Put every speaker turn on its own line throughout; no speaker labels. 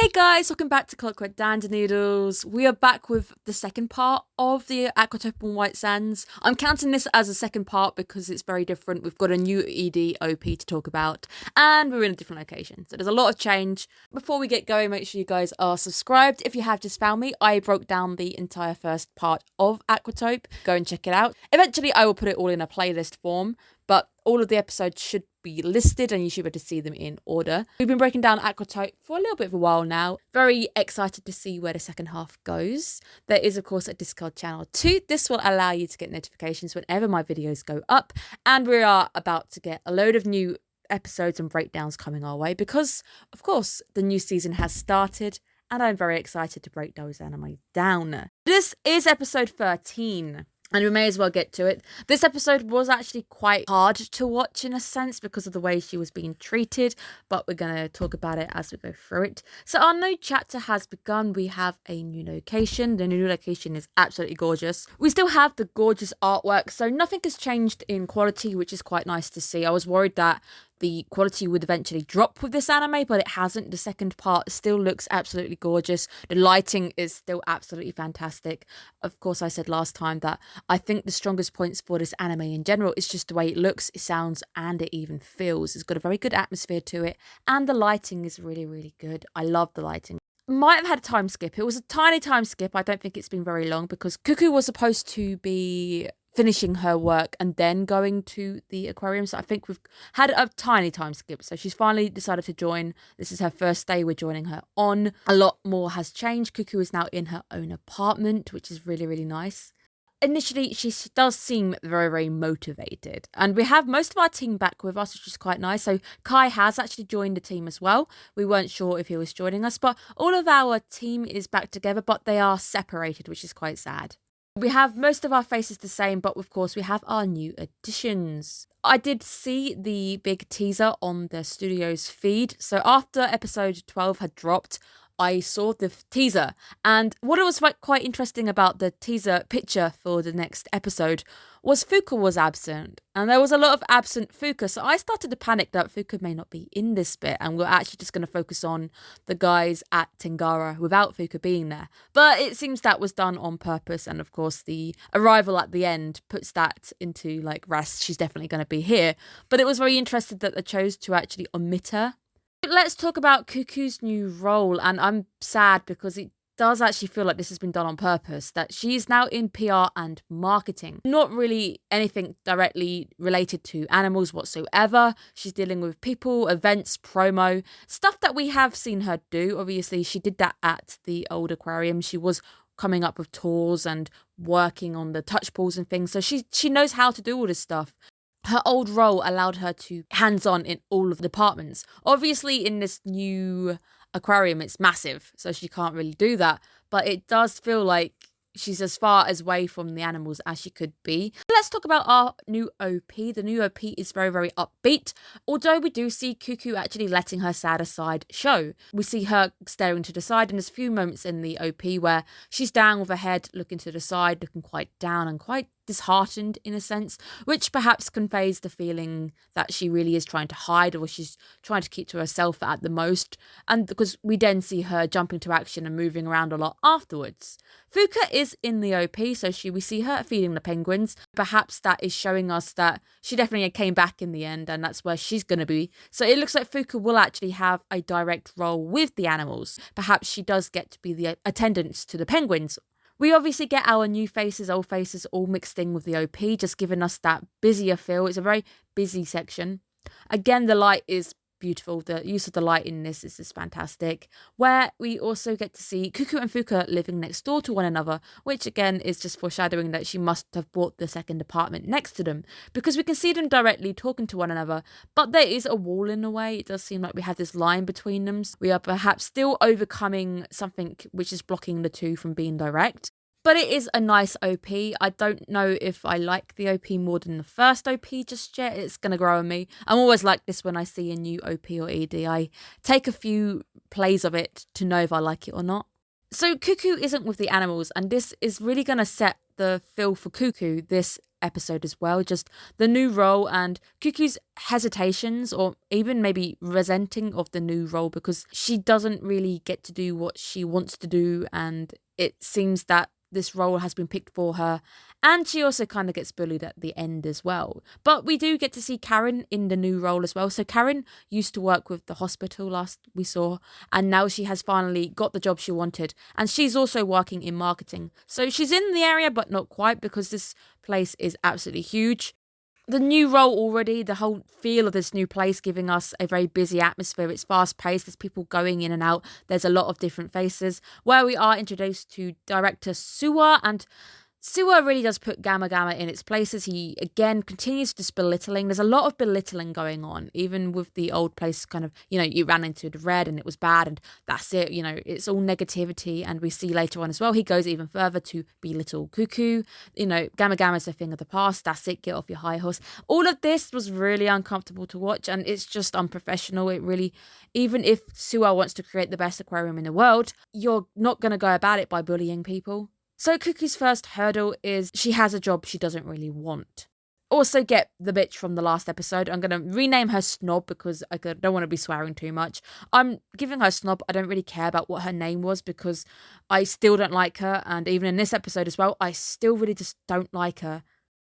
Hey guys, welcome back to Clockwork and Noodles. We are back with the second part of the Aquatope and White Sands. I'm counting this as a second part because it's very different. We've got a new ED OP to talk about and we're in a different location. So there's a lot of change. Before we get going, make sure you guys are subscribed. If you have just found me, I broke down the entire first part of Aquatope. Go and check it out. Eventually, I will put it all in a playlist form, but all of the episodes should be listed and you should be able to see them in order. We've been breaking down Aquatope for a little bit of a while now. Very excited to see where the second half goes. There is of course a Discord channel too. This will allow you to get notifications whenever my videos go up, and we are about to get a load of new episodes and breakdowns coming our way because of course the new season has started and I'm very excited to break those anime down. This is episode 13. And we may as well get to it. This episode was actually quite hard to watch in a sense because of the way she was being treated, but we're going to talk about it as we go through it. So our new chapter has begun. We have a new location. The new location is absolutely gorgeous. We still have the gorgeous artwork, so nothing has changed in quality, which is quite nice to see. I was worried that the quality would eventually drop with this anime, but it hasn't. The second part still looks absolutely gorgeous. The lighting is still absolutely fantastic. Of course, I said last time that I think the strongest points for this anime in general is just the way it looks, it sounds, and it even feels. It's got a very good atmosphere to it, and the lighting is really, really good. I love the lighting. Might have had a time skip. It was a tiny time skip. I don't think it's been very long because Cuckoo was supposed to be finishing her work and then going to the aquarium. So I think we've had a tiny time skip. So she's finally decided to join. This is her first day we're joining her on. A lot more has changed. Cuckoo is now in her own apartment, which is really, really nice. Initially, she does seem very, very motivated. And we have most of our team back with us, which is quite nice. So Kai has actually joined the team as well. We weren't sure if he was joining us, but all of our team is back together, but they are separated, which is quite sad. We have most of our faces the same, but of course we have our new additions. I did see the big teaser on the studio's feed. So after episode 12 had dropped, I saw the teaser, and what was quite interesting about the teaser picture for the next episode was Fuka was absent, and there was a lot of absent Fuka, so I started to panic that Fuka may not be in this bit, and we're actually just going to focus on the guys at Tingaara without Fuka being there. But it seems that was done on purpose, and of course the arrival at the end puts that into like rest. She's definitely going to be here, but it was very interesting that they chose to actually omit her. Let's talk about Cuckoo's new role, and I'm sad because it does actually feel like this has been done on purpose, that she's now in PR and marketing. Not really anything directly related to animals whatsoever. She's dealing with people, events, promo, stuff that we have seen her do. Obviously, she did that at the old aquarium. She was coming up with tours and working on the touch pools and things, so she knows how to do all this stuff. Her old role allowed her to hands-on in all of the departments. Obviously, in this new aquarium, it's massive, so she can't really do that. But it does feel like she's as far away from the animals as she could be. Let's talk about our new OP. The new OP is very, very upbeat, although we do see Cuckoo actually letting her sadder side show. We see her staring to the side, and there's a few moments in the OP where she's down with her head looking to the side, looking quite down and quite disheartened in a sense, which perhaps conveys the feeling that she really is trying to hide, or she's trying to keep to herself at the most. And because we then see her jumping to action and moving around a lot afterwards. Fuka is in the OP, so we see her feeding the penguins. Perhaps that is showing us that she definitely came back in the end, and that's where she's going to be. So it looks like Fuka will actually have a direct role with the animals. Perhaps she does get to be the attendant to the penguins. We obviously get our new faces, old faces, all mixed in with the OP, just giving us that busier feel. It's a very busy section. Again, the light is beautiful. The use of the light in this is just fantastic. Where we also get to see Cuckoo and Fuka living next door to one another, which again is just foreshadowing that she must have bought the second apartment next to them, because we can see them directly talking to one another, but there is a wall in the way. It does seem like we have this line between them. We are perhaps still overcoming something which is blocking the two from being direct. But it is a nice OP. I don't know if I like the OP more than the first OP just yet. It's going to grow on me. I'm always like this when I see a new OP or ED. I take a few plays of it to know if I like it or not. So Cuckoo isn't with the animals, and this is really going to set the feel for Cuckoo this episode as well, just the new role and Cuckoo's hesitations or even maybe resenting of the new role because she doesn't really get to do what she wants to do, and it seems that this role has been picked for her, and she also kind of gets bullied at the end as well. But we do get to see Karen in the new role as well. So Karen used to work with the hospital last we saw, and now she has finally got the job she wanted, and she's also working in marketing. So she's in the area but not quite, because this place is absolutely huge. The new role already, the whole feel of this new place giving us a very busy atmosphere. It's fast paced, there's people going in and out, there's a lot of different faces, where we are introduced to director Suwa, and Suwa really does put Gamma Gamma in its places. He, again, continues this belittling. There's a lot of belittling going on, even with the old place kind of, you ran into the red and it was bad and that's it. It's all negativity. And we see later on as well, he goes even further to belittle Cuckoo. Gamma Gamma is a thing of the past. That's it. Get off your high horse. All of this was really uncomfortable to watch, and it's just unprofessional. It really, even if Suwa wants to create the best aquarium in the world, you're not going to go about it by bullying people. So Cuckoo's first hurdle is she has a job she doesn't really want. Also get the bitch from the last episode. I'm going to rename her Snob because I don't want to be swearing too much. I'm giving her Snob. I don't really care about what her name was because I still don't like her. And even in this episode as well, I still really just don't like her.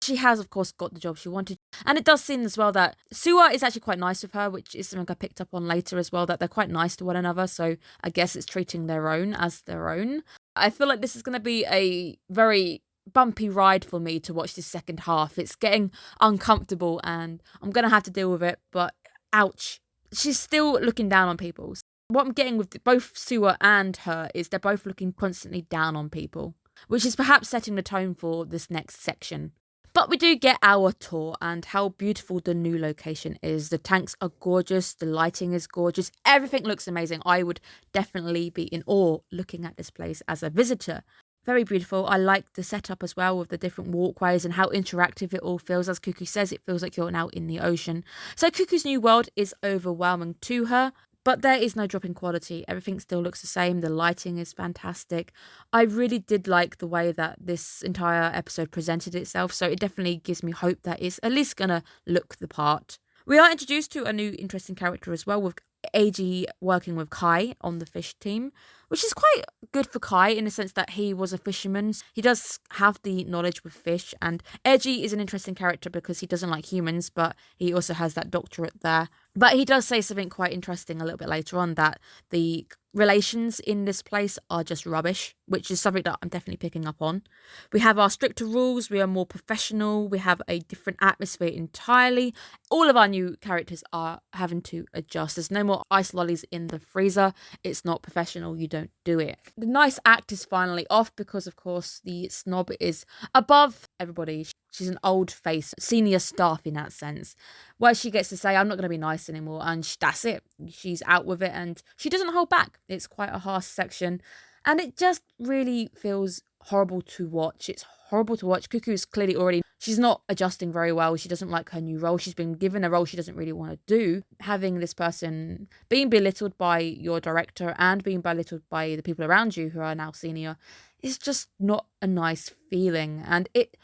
She has, of course, got the job she wanted. And it does seem as well that Suwa is actually quite nice with her, which is something I picked up on later as well, that they're quite nice to one another. So I guess it's treating their own as their own. I feel like this is going to be a very bumpy ride for me to watch this second half. It's getting uncomfortable and I'm going to have to deal with it, but ouch. She's still looking down on people. What I'm getting with both Suwa and her is they're both looking constantly down on people, which is perhaps setting the tone for this next section. But we do get our tour and how beautiful the new location is. The tanks are gorgeous. The lighting is gorgeous. Everything looks amazing. I would definitely be in awe looking at this place as a visitor. Very beautiful. I like the setup as well with the different walkways and how interactive it all feels. As Cuckoo says, it feels like you're now in the ocean. So Cuckoo's new world is overwhelming to her. But there is no drop in quality. Everything still looks the same. The lighting is fantastic. I really did like the way that this entire episode presented itself. So it definitely gives me hope that it's at least going to look the part. We are introduced to a new interesting character as well, with AG working with Kai on the fish team, which is quite good for Kai in the sense that he was a fisherman. He does have the knowledge with fish, and Edgy is an interesting character because he doesn't like humans, but he also has that doctorate there. But he does say something quite interesting a little bit later on, that the relations in this place are just rubbish, which is something that I'm definitely picking up on. We have our stricter rules, we are more professional, we have a different atmosphere entirely. All of our new characters are having to adjust. There's no more ice lollies in the freezer. It's not professional, you don't do it. The nice act is finally off because, of course, the Snob is above everybody. She's an old face, senior staff in that sense, where she gets to say, I'm not going to be nice anymore. And that's it. She's out with it and she doesn't hold back. It's quite a harsh section. And it just really feels horrible to watch. It's horrible to watch. Cuckoo is clearly already, she's not adjusting very well. She doesn't like her new role. She's been given a role she doesn't really want to do. Having this person being belittled by your director and being belittled by the people around you who are now senior is just not a nice feeling. And it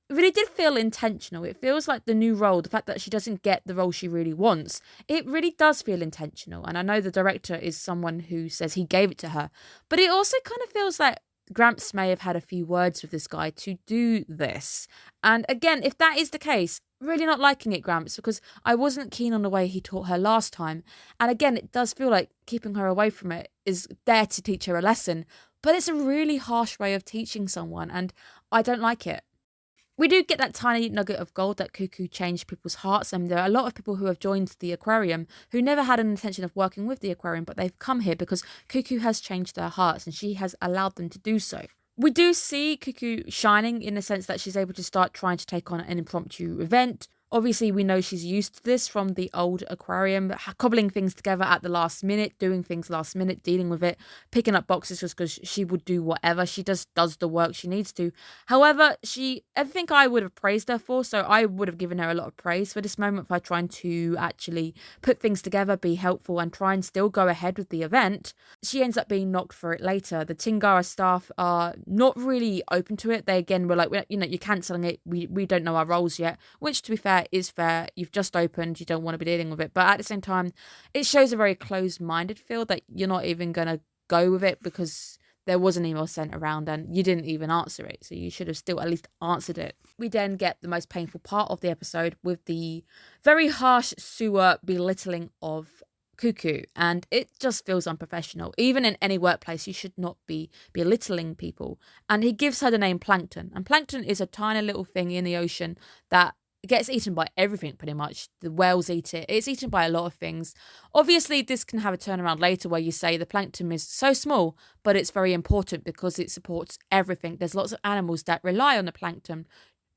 really did feel intentional. It feels like the new role, the fact that she doesn't get the role she really wants, it really does feel intentional. And I know the director is someone who says he gave it to her, but it also kind of feels like Gramps may have had a few words with this guy to do this. And again, if that is the case, really not liking it, Gramps, because I wasn't keen on the way he taught her last time. And again, it does feel like keeping her away from it is there to teach her a lesson, but it's a really harsh way of teaching someone, and I don't like it. We do get that tiny nugget of gold that Cuckoo changed people's hearts, and there are a lot of people who have joined the aquarium who never had an intention of working with the aquarium, but they've come here because Cuckoo has changed their hearts and she has allowed them to do so. We do see Cuckoo shining in the sense that she's able to start trying to take on an impromptu event. Obviously, we know she's used to this from the old aquarium, cobbling things together at the last minute, doing things last minute, dealing with it, picking up boxes just because she would do whatever. She just does the work she needs to. However, I think I would have praised her for, so I would have given her a lot of praise for this moment for trying to actually put things together, be helpful, and try and still go ahead with the event. She ends up being knocked for it later. The Tingaara staff are not really open to it. They again were like, you're cancelling it. We don't know our roles yet, which to be fair is fair. You've just opened, you don't want to be dealing with it, but at the same time it shows a very closed-minded feel that you're not even going to go with it because there was an email sent around and you didn't even answer it, so you should have still at least answered it. We then get the most painful part of the episode with the very harsh sewer belittling of Cuckoo, and it just feels unprofessional. Even in any workplace, you should not be belittling people. And he gives her the name Plankton, and Plankton is a tiny little thing in the ocean that gets eaten by everything pretty much. The whales eat it. It's eaten by a lot of things. Obviously, this can have a turnaround later where you say the plankton is so small, but it's very important because it supports everything. There's lots of animals that rely on the plankton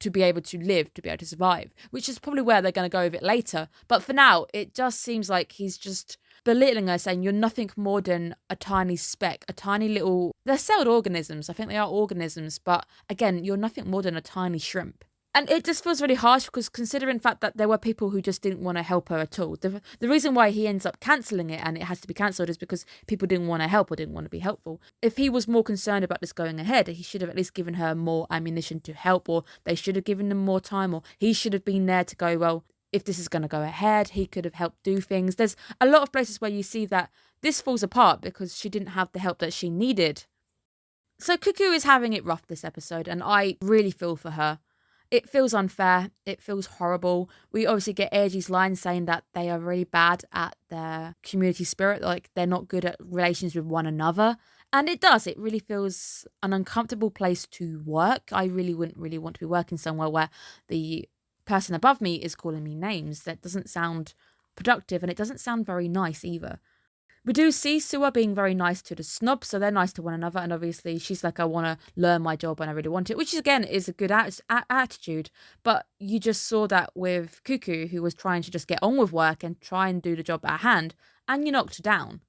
to be able to live, to be able to survive, which is probably where they're going to go with it later. But for now, it just seems like he's just belittling her, saying you're nothing more than a tiny speck, a tiny little... They're celled organisms. I think they are organisms. But again, you're nothing more than a tiny shrimp. And it just feels really harsh because considering the fact that there were people who just didn't want to help her at all. The reason why he ends up cancelling it and it has to be cancelled is because people didn't want to help or didn't want to be helpful. If he was more concerned about this going ahead, he should have at least given her more ammunition to help, or they should have given them more time, or he should have been there to go, well, if this is going to go ahead, he could have helped do things. There's a lot of places where you see that this falls apart because she didn't have the help that she needed. So Cuckoo is having it rough this episode, and I really feel for her. It feels unfair. It feels horrible. We obviously get Airgie's line saying that they are really bad at their community spirit, like they're not good at relations with one another. And it does. It really feels an uncomfortable place to work. I really wouldn't really want to be working somewhere where the person above me is calling me names. That doesn't sound productive, and it doesn't sound very nice either. We do see Sewer being very nice to the snob, so they're nice to one another, and obviously she's like, I want to learn my job and I really want it, which again is a good attitude, but you just saw that with Cuckoo, who was trying to just get on with work and try and do the job at hand, and you knocked her down.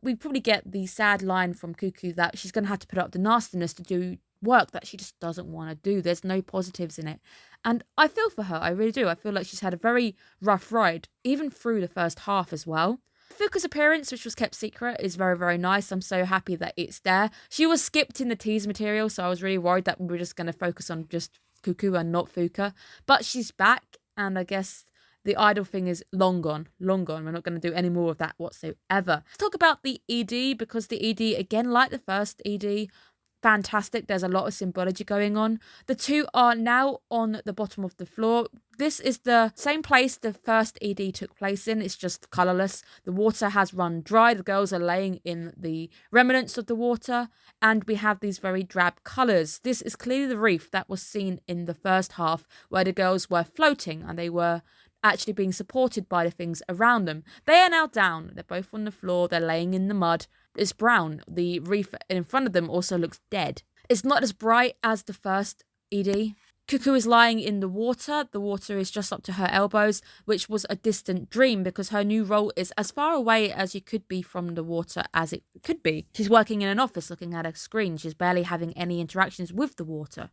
We probably get the sad line from Cuckoo that she's going to have to put up the nastiness to do work that she just doesn't want to do. There's no positives in it. And I feel for her, I really do. I feel like she's had a very rough ride, even through the first half as well. Fuka's appearance, which was kept secret, is very, very nice. I'm so happy that it's there. She was skipped in the tease material, so I was really worried that we were just going to focus on just Cuckoo and not Fuka. But she's back, and I guess the idol thing is long gone. Long gone. We're not going to do any more of that whatsoever. Let's talk about the ED, because the ED, again, like the first ED, fantastic. There's a lot of symbology going on. The two are now on the bottom of the floor. This is the same place the first ED took place in. It's just colourless. The water has run dry. The girls are laying in the remnants of the water, and we have these very drab colours. This is clearly the reef that was seen in the first half, where the girls were floating and they were actually being supported by the things around them. They are now down. They're both on the floor. They're laying in the mud. It's brown. The reef in front of them also looks dead. It's not as bright as the first ED. Cuckoo is lying in the water. The water is just up to her elbows, which was a distant dream because her new role is as far away as you could be from the water as it could be. She's working in an office looking at a screen. She's barely having any interactions with the water.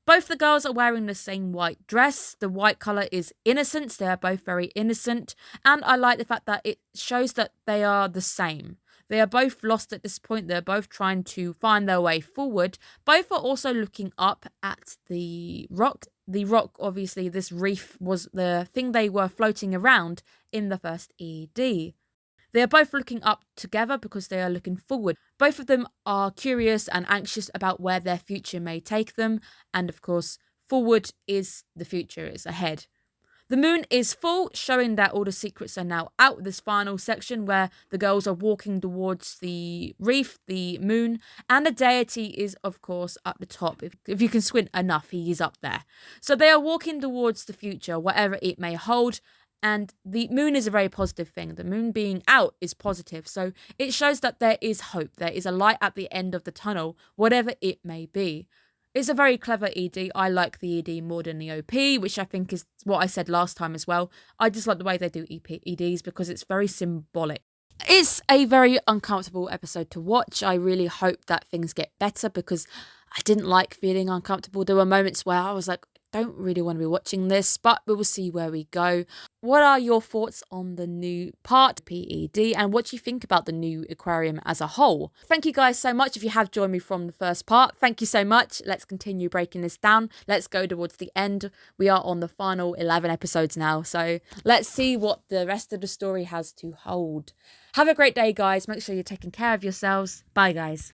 Both the girls are wearing the same white dress. The white colour is innocence. They are both very innocent. And I like the fact that it shows that they are the same. They are both lost at this point. They're both trying to find their way forward. Both are also looking up at the rock. The rock, obviously, this reef was the thing they were floating around in the first ED. They are both looking up together because they are looking forward. Both of them are curious and anxious about where their future may take them. And of course, forward is the future, it's ahead. The moon is full, showing that all the secrets are now out. This final section where the girls are walking towards the reef, the moon, and the deity is, of course, at the top. If you can squint enough, he is up there. So they are walking towards the future, whatever it may hold. And the moon is a very positive thing. The moon being out is positive. So it shows that there is hope. There is a light at the end of the tunnel, whatever it may be. It's a very clever ED. I like the ED more than the OP, which I think is what I said last time as well. I just like the way they do EDs because it's very symbolic. It's a very uncomfortable episode to watch. I really hope that things get better because I didn't like feeling uncomfortable. There were moments where I was like, I don't really want to be watching this, but we will see where we go. What are your thoughts on the new part PED and what do you think about the new aquarium as a whole? Thank you guys so much if you have joined me from the first part. Thank you so much. Let's continue breaking this down. Let's go towards the end. We are on the final 11 episodes now, so let's see what the rest of the story has to hold. Have a great day, guys. Make sure you're taking care of yourselves. Bye, guys.